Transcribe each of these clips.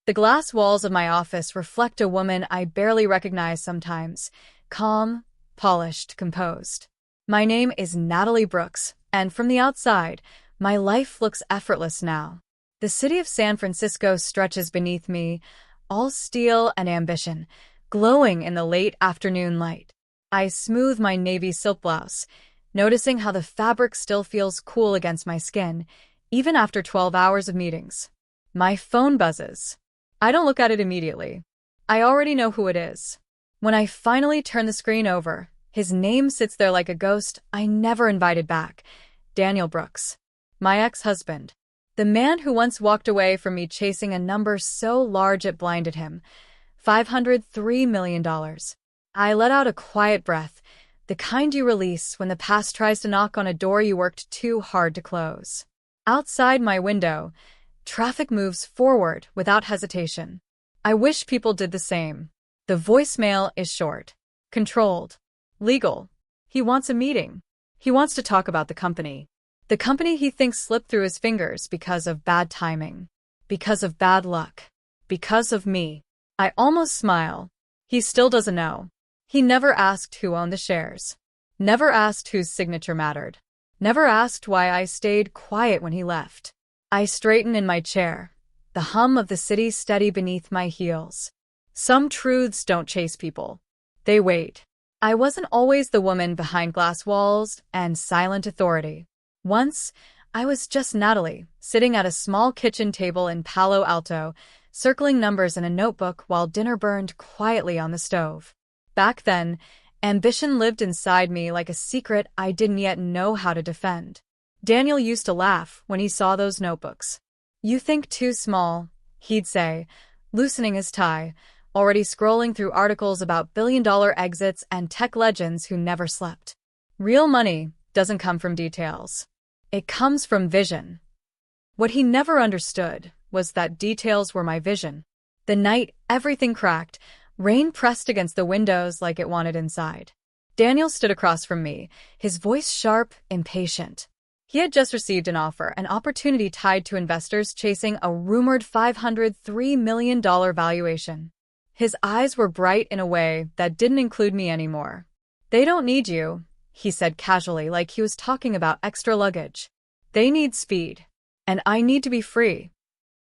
The glass walls of my office reflect a woman I barely recognize sometimes, calm, polished, composed. My name is Natalie Brooks, and from the outside, my life looks effortless now. The city of San Francisco stretches beneath me, all steel and ambition, glowing in the late afternoon light. I smooth my navy silk blouse, noticing how the fabric still feels cool against my skin, even after 12 hours of meetings. My phone buzzes. I don't look at it immediately. I already know who it is. When I finally turn the screen over, his name sits there like a ghost I never invited back. Daniel Brooks. My ex-husband. The man who once walked away from me chasing a number so large it blinded him. $503 million. I let out a quiet breath, the kind you release when the past tries to knock on a door you worked too hard to close. Outside my window, traffic moves forward without hesitation. I wish people did the same. The voicemail is short, controlled, legal. He wants a meeting. He wants to talk about the company. The company he thinks slipped through his fingers because of bad timing, because of bad luck, because of me. I almost smile. He still doesn't know. He never asked who owned the shares. Never asked whose signature mattered. Never asked why I stayed quiet when he left. I straighten in my chair, the hum of the city steady beneath my heels. Some truths don't chase people. They wait. I wasn't always the woman behind glass walls and silent authority. Once, I was just Natalie, sitting at a small kitchen table in Palo Alto, circling numbers in a notebook while dinner burned quietly on the stove. Back then, ambition lived inside me like a secret I didn't yet know how to defend. Daniel used to laugh when he saw those notebooks. "You think too small," he'd say, loosening his tie, already scrolling through articles about billion-dollar exits and tech legends who never slept. Real money doesn't come from details. It comes from vision. What he never understood was that details were my vision. The night everything cracked, rain pressed against the windows like it wanted inside. Daniel stood across from me, his voice sharp, impatient. He had just received an offer, an opportunity tied to investors chasing a rumored $503 million valuation. His eyes were bright in a way that didn't include me anymore. "They don't need you," he said casually, like he was talking about extra luggage. "They need speed. And I need to be free."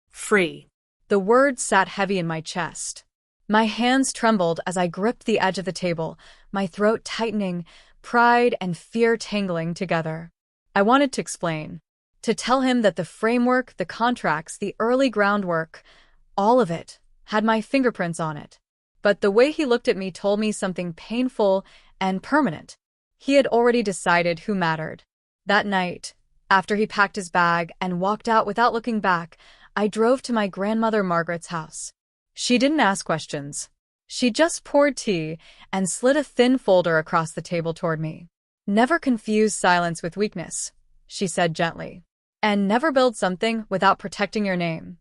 Free. The word sat heavy in my chest. My hands trembled as I gripped the edge of the table, my throat tightening, pride and fear tangling together. I wanted to explain. To tell him that the framework, the contracts, the early groundwork, all of it, had my fingerprints on it. But the way he looked at me told me something painful and permanent. He had already decided who mattered. That night, after he packed his bag and walked out without looking back, I drove to my grandmother Margaret's house. She didn't ask questions. She just poured tea and slid a thin folder across the table toward me. "Never confuse silence with weakness," she said gently. "And never build something without protecting your name."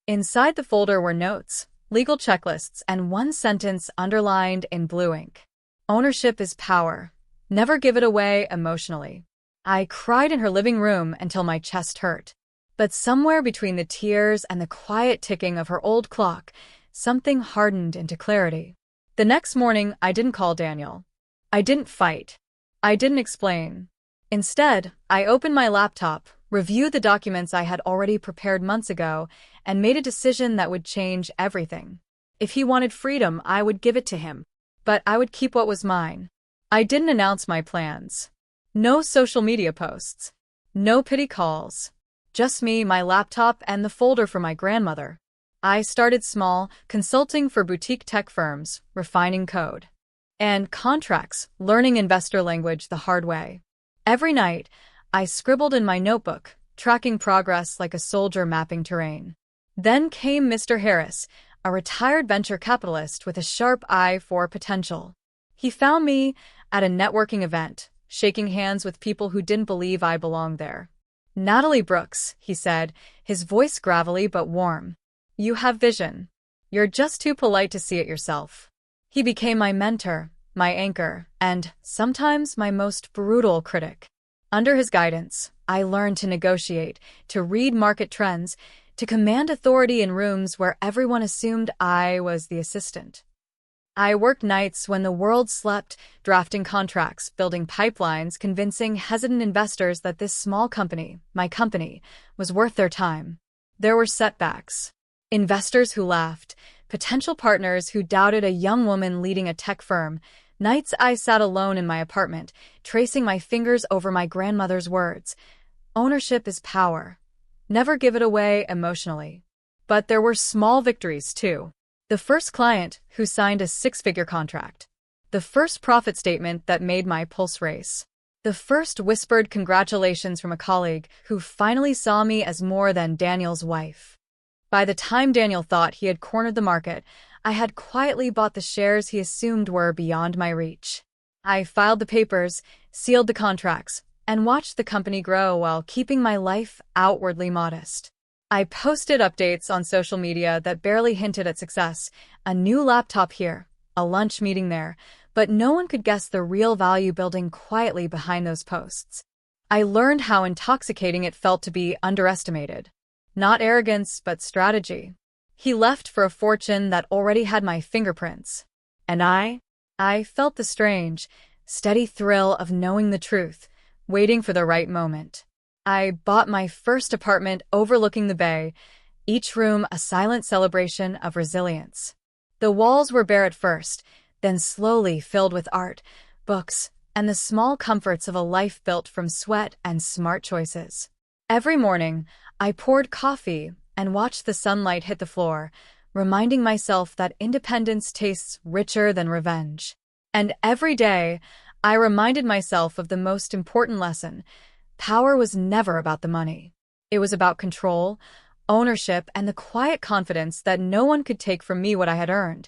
Inside the folder were notes, legal checklists, and one sentence underlined in blue ink. "Ownership is power. Never give it away emotionally." I cried in her living room until my chest hurt. But somewhere between the tears and the quiet ticking of her old clock, something hardened into clarity. The next morning, I didn't call Daniel. I didn't fight. I didn't explain. Instead, I opened my laptop, reviewed the documents I had already prepared months ago, and made a decision that would change everything. If he wanted freedom, I would give it to him. But I would keep what was mine. I didn't announce my plans. No social media posts. No pity calls. Just me, my laptop, and the folder for my grandmother. I started small, consulting for boutique tech firms, refining code and contracts, learning investor language the hard way. Every night, I scribbled in my notebook, tracking progress like a soldier mapping terrain. Then came Mr. Harris, a retired venture capitalist with a sharp eye for potential. He found me at a networking event, shaking hands with people who didn't believe I belonged there. "Natalie Brooks," he said, his voice gravelly but warm. "You have vision. You're just too polite to see it yourself." He became my mentor, my anchor, and, sometimes, my most brutal critic. Under his guidance, I learned to negotiate, to read market trends, to command authority in rooms where everyone assumed I was the assistant. I worked nights when the world slept, drafting contracts, building pipelines, convincing hesitant investors that this small company, my company, was worth their time. There were setbacks. Investors who laughed, potential partners who doubted a young woman leading a tech firm. Nights I sat alone in my apartment, tracing my fingers over my grandmother's words. Ownership is power. Never give it away emotionally. But there were small victories, too. The first client who signed a six-figure contract. The first profit statement that made my pulse race. The first whispered congratulations from a colleague who finally saw me as more than Daniel's wife. By the time Daniel thought he had cornered the market, I had quietly bought the shares he assumed were beyond my reach. I filed the papers, sealed the contracts, and watched the company grow while keeping my life outwardly modest. I posted updates on social media that barely hinted at success, a new laptop here, a lunch meeting there, but no one could guess the real value building quietly behind those posts. I learned how intoxicating it felt to be underestimated. Not arrogance, but strategy. He left for a fortune that already had my fingerprints. And I felt the strange, steady thrill of knowing the truth, waiting for the right moment. I bought my first apartment overlooking the bay, each room a silent celebration of resilience. The walls were bare at first, then slowly filled with art, books, and the small comforts of a life built from sweat and smart choices. Every morning, I poured coffee and watched the sunlight hit the floor, reminding myself that independence tastes richer than revenge. And every day, I reminded myself of the most important lesson. Power was never about the money. It was about control, ownership, and the quiet confidence that no one could take from me what I had earned,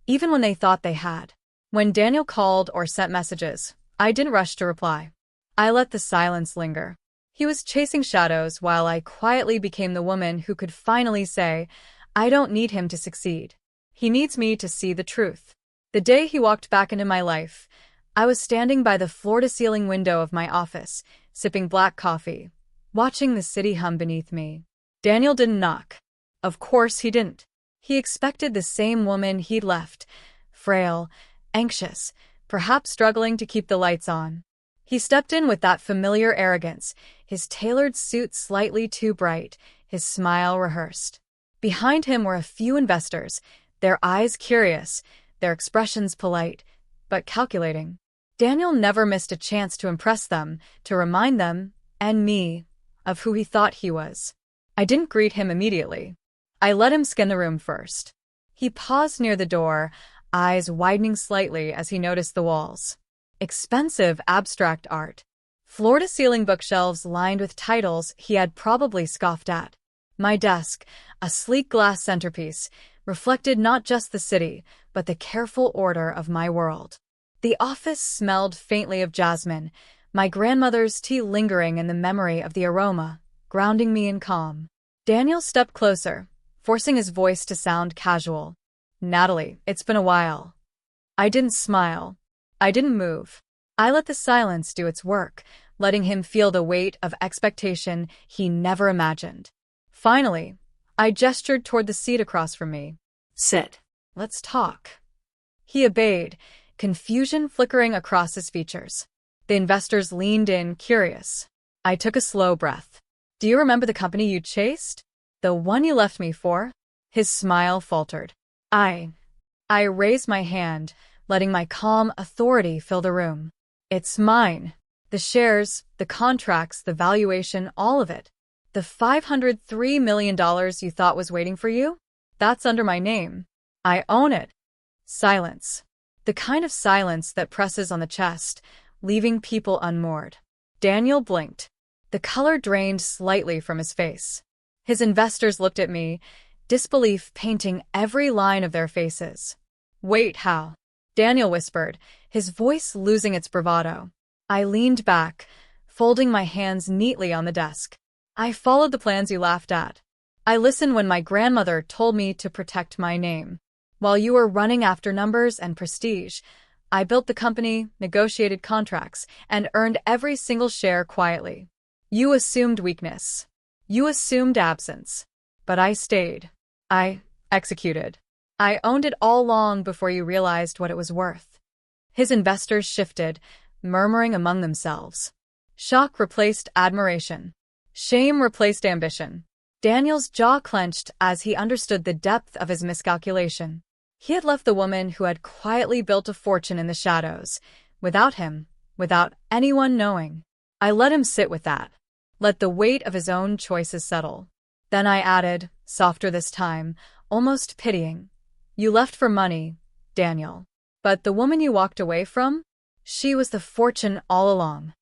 even when they thought they had. When Daniel called or sent messages, I didn't rush to reply. I let the silence linger. He was chasing shadows while I quietly became the woman who could finally say, I don't need him to succeed. He needs me to see the truth. The day he walked back into my life, I was standing by the floor-to-ceiling window of my office, sipping black coffee, watching the city hum beneath me. Daniel didn't knock. Of course he didn't. He expected the same woman he'd left, frail, anxious, perhaps struggling to keep the lights on. He stepped in with that familiar arrogance, his tailored suit slightly too bright, his smile rehearsed. Behind him were a few investors, their eyes curious, their expressions polite, but calculating. Daniel never missed a chance to impress them, to remind them, and me, of who he thought he was. I didn't greet him immediately. I let him scan the room first. He paused near the door, eyes widening slightly as he noticed the walls. Expensive abstract art. Floor-to-ceiling bookshelves lined with titles he had probably scoffed at. My desk, a sleek glass centerpiece, reflected not just the city, but the careful order of my world. The office smelled faintly of jasmine, my grandmother's tea lingering in the memory of the aroma, grounding me in calm. Daniel stepped closer, forcing his voice to sound casual. Natalie, it's been a while. I didn't smile. I didn't move. I let the silence do its work, letting him feel the weight of expectation he never imagined. Finally, I gestured toward the seat across from me. Sit. Let's talk. He obeyed, confusion flickering across his features. The investors leaned in, curious. I took a slow breath. Do you remember the company you chased? The one you left me for? His smile faltered. I raised my hand, letting my calm authority fill the room. It's mine. The shares, the contracts, the valuation, all of it. The $503 million you thought was waiting for you? That's under my name. I own it. Silence. The kind of silence that presses on the chest, leaving people unmoored. Daniel blinked. The color drained slightly from his face. His investors looked at me, disbelief painting every line of their faces. Wait, how? Daniel whispered, his voice losing its bravado. I leaned back, folding my hands neatly on the desk. I followed the plans you laughed at. I listened when my grandmother told me to protect my name. While you were running after numbers and prestige, I built the company, negotiated contracts, and earned every single share quietly. You assumed weakness. You assumed absence. but I stayed. I executed. I owned it all long before you realized what it was worth. His investors shifted, murmuring among themselves. Shock replaced admiration. Shame replaced ambition. Daniel's jaw clenched as he understood the depth of his miscalculation. He had left the woman who had quietly built a fortune in the shadows, without him, without anyone knowing. I let him sit with that. Let the weight of his own choices settle. Then I added, softer this time, almost pitying. You left for money, Daniel. But the woman you walked away from? She was the fortune all along.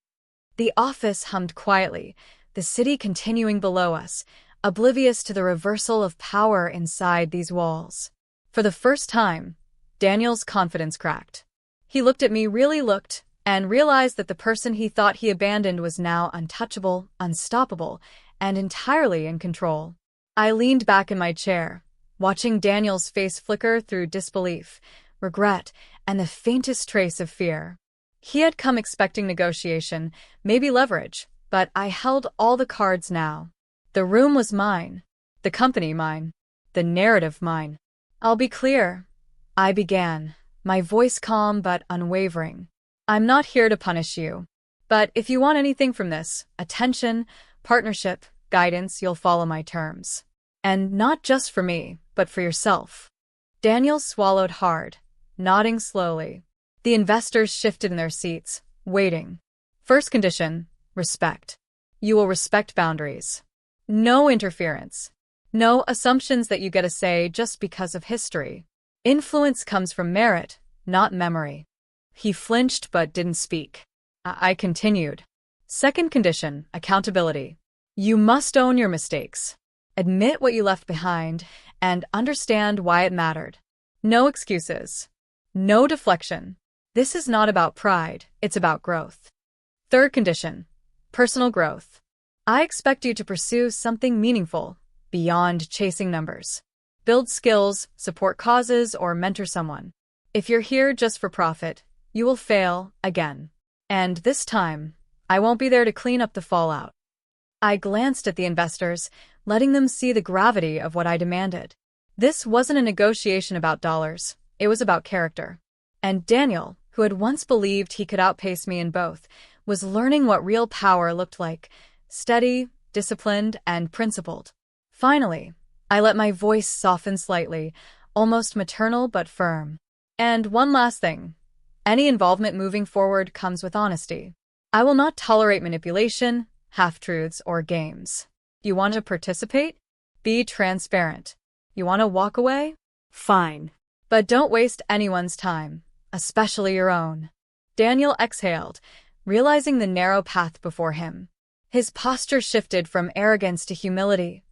The office hummed quietly, the city continuing below us, oblivious to the reversal of power inside these walls. For the first time, Daniel's confidence cracked. He looked at me, really looked, and realized that the person he thought he abandoned was now untouchable, unstoppable, and entirely in control. I leaned back in my chair, watching Daniel's face flicker through disbelief, regret, and the faintest trace of fear. He had come expecting negotiation, maybe leverage, but I held all the cards now. The room was mine, the company mine, the narrative mine. I'll be clear, I began, my voice calm but unwavering. I'm not here to punish you. But if you want anything from this, attention, partnership, guidance, you'll follow my terms. And not just for me, but for yourself. Daniel swallowed hard, nodding slowly. The investors shifted in their seats, waiting. First condition, respect. You will respect boundaries. No interference. No assumptions that you get a say just because of history. Influence comes from merit, not memory. He flinched but didn't speak. I continued. Second condition, accountability. You must own your mistakes. Admit what you left behind and understand why it mattered. No excuses. No deflection. This is not about pride, it's about growth. Third condition, personal growth. I expect you to pursue something meaningful, beyond chasing numbers. Build skills, support causes, or mentor someone. If you're here just for profit, you will fail again. And this time, I won't be there to clean up the fallout. I glanced at the investors, letting them see the gravity of what I demanded. This wasn't a negotiation about dollars, it was about character. And Daniel, who had once believed he could outpace me in both, was learning what real power looked like, steady, disciplined, and principled. Finally, I let my voice soften slightly, almost maternal but firm. And one last thing. Any involvement moving forward comes with honesty. I will not tolerate manipulation, half-truths, or games. You want to participate? Be transparent. You want to walk away? Fine. But don't waste anyone's time, especially your own. Daniel exhaled, realizing the narrow path before him. His posture shifted from arrogance to humility.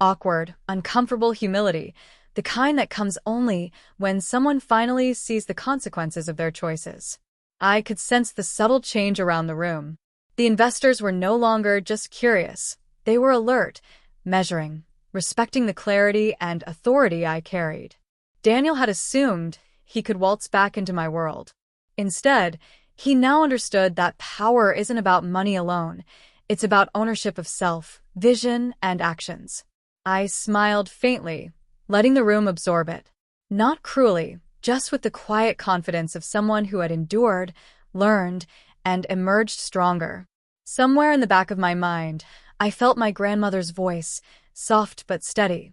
Awkward, uncomfortable humility, the kind that comes only when someone finally sees the consequences of their choices. I could sense the subtle change around the room. The investors were no longer just curious. They were alert, measuring, respecting the clarity and authority I carried. Daniel had assumed he could waltz back into my world. Instead, he now understood that power isn't about money alone. It's about ownership of self, vision, and actions. I smiled faintly, letting the room absorb it. Not cruelly, just with the quiet confidence of someone who had endured, learned, and emerged stronger. Somewhere in the back of my mind, I felt my grandmother's voice, soft but steady.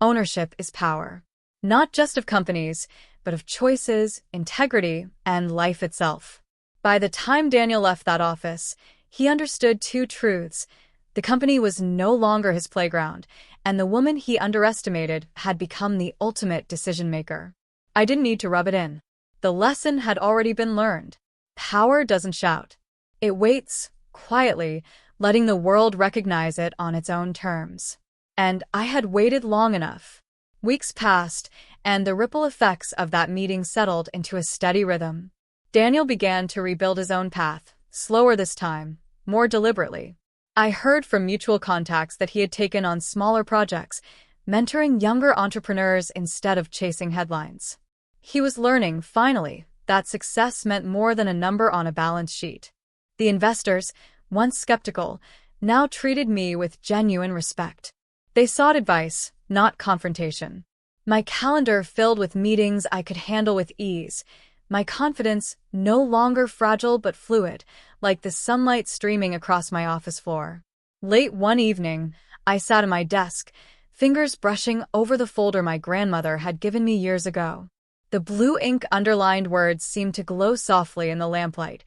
Ownership is power. Not just of companies, but of choices, integrity, and life itself. By the time Daniel left that office, he understood two truths. The company was no longer his playground, and the woman he underestimated had become the ultimate decision-maker. I didn't need to rub it in. The lesson had already been learned. Power doesn't shout. It waits, quietly, letting the world recognize it on its own terms. And I had waited long enough. Weeks passed, and the ripple effects of that meeting settled into a steady rhythm. Daniel began to rebuild his own path, slower this time, more deliberately. I heard from mutual contacts that he had taken on smaller projects, mentoring younger entrepreneurs instead of chasing headlines. He was learning, finally, that success meant more than a number on a balance sheet. The investors, once skeptical, now treated me with genuine respect. They sought advice, not confrontation. My calendar filled with meetings I could handle with ease, my confidence no longer fragile but fluid, like the sunlight streaming across my office floor. Late one evening, I sat at my desk, fingers brushing over the folder my grandmother had given me years ago. The blue ink underlined words seemed to glow softly in the lamplight.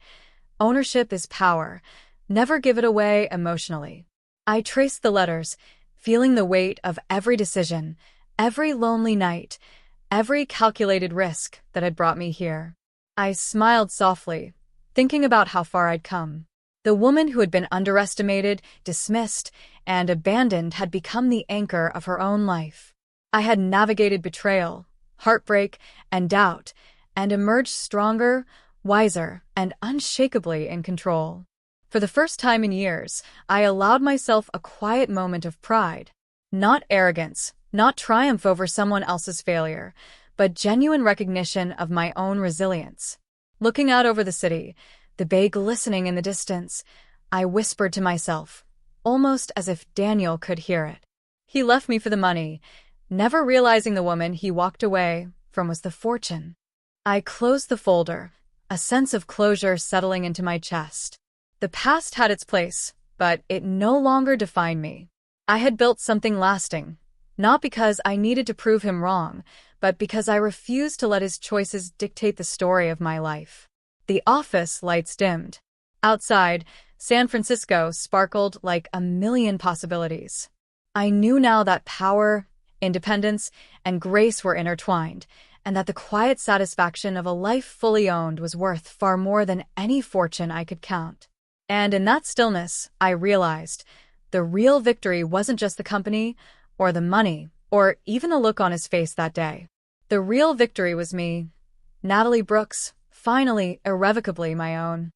Ownership is power. Never give it away emotionally. I traced the letters, feeling the weight of every decision, every lonely night, every calculated risk that had brought me here. I smiled softly, thinking about how far I'd come. The woman who had been underestimated, dismissed, and abandoned had become the anchor of her own life. I had navigated betrayal, heartbreak, and doubt, and emerged stronger, wiser, and unshakably in control. For the first time in years, I allowed myself a quiet moment of pride. Not arrogance, not triumph over someone else's failure, but genuine recognition of my own resilience. Looking out over the city, the bay glistening in the distance, I whispered to myself, almost as if Daniel could hear it. He left me for the money, never realizing the woman he walked away from was the fortune. I closed the folder, a sense of closure settling into my chest. The past had its place, but it no longer defined me. I had built something lasting, not because I needed to prove him wrong, but because I refused to let his choices dictate the story of my life. The office lights dimmed. Outside, San Francisco sparkled like a million possibilities. I knew now that power, independence, and grace were intertwined, and that the quiet satisfaction of a life fully owned was worth far more than any fortune I could count. And in that stillness, I realized the real victory wasn't just the company, or the money, or even the look on his face that day. The real victory was me, Natalie Brooks, finally, irrevocably my own.